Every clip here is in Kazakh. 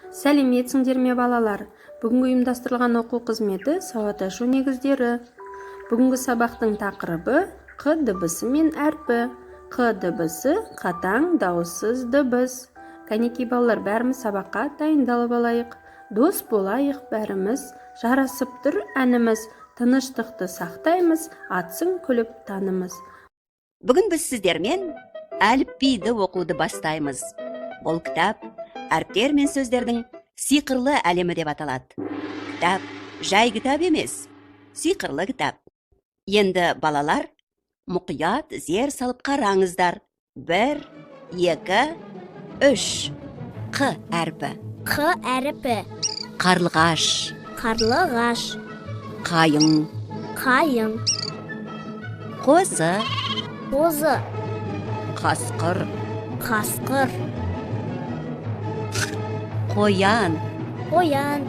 Сәлеметсіңдер ме балалар? Бүгінгі ұйымдастырылған оқу қызметі сауат ашу негіздері. Бүгінгі сабақтың тақырыбы Қ дыбысы мен әрпі. Қ дыбысы қатаң дауыссыз дыбыс. Кәнекей балалар, бәріміз сабаққа дайындалып алайық. Дос болайық бәріміз, жарасып тұр әніміз, тыныштықты сақтаймыз, атсын күліп танымыз. Бүгін біз сіздермен әліпбиді оқуды бастаймыз. Бұл кітап әріптер мен сөздердің сиқырлы әлемі деп аталады. Кітап жай кітап емес, сиқырлы кітап. Енді балалар, мұқият зер салып қараңыздар. 1, 2, 3. Қ әрпі. Қ әріпі. Қарлығаш. Қарлығаш. Қайың. Қайың. Қозы. Қозы. Қасқыр. Қасқыр. Қоян. Қоян.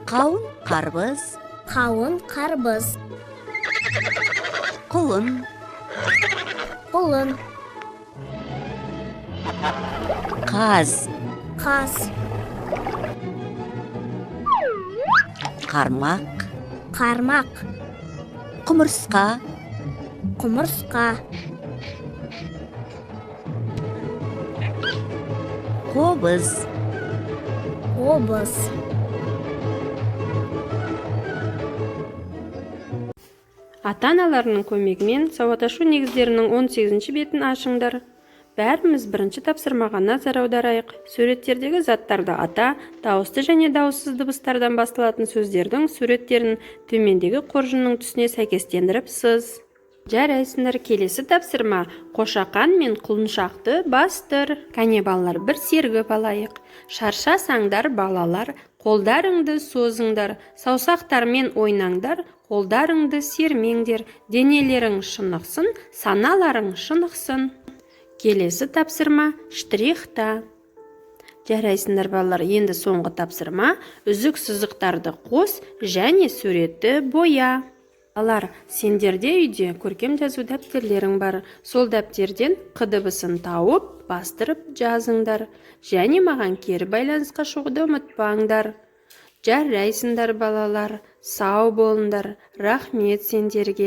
Қауын қарбыз. Қауын қарбыз. Құлын. Құлын. Қаз. Қаз. Қармақ. Қармақ. Құмырсқа. Құмырсқа. Қобыз. Қобыз. Ата-аналарының көмегімен сауат ашу негіздерінің 18-ші бетін ашыңдар. Бәріміз бірінші тапсырмаға назар аударайық. Суреттердегі заттарды ата, дауысты және дауыссыз дыбыстардан басталатын сөздердің суреттерін төмендегі қоржынның түсіне сәйкестендіріп сыз. Жарайсыңдар, келесі тапсырма қошақан мен құлыншақты бастыр. Кәне балалар, бір сергіп алайық. Шаршасаңдар балалар, қолдарыңды созыңдар, саусақтармен ойнаңдар, қолдарыңды сермеңдер, денелерің шынықсын, саналарың шынықсын. Келесі тапсырма штрихта. Жарайсыңдар балалар, енді соңғы тапсырма үзік сызықтарды қос және суретті боя. Балалар, сендерде үйде көркем жазу дәптерлерің бар. Сол дәптерден Қ дыбысын тауып, бастырып жазыңдар. Және маған кері байланысқа шығуды ұмытпаңдар. Жарайсыңдар балалар, сау болыңдар. Рахмет сендерге.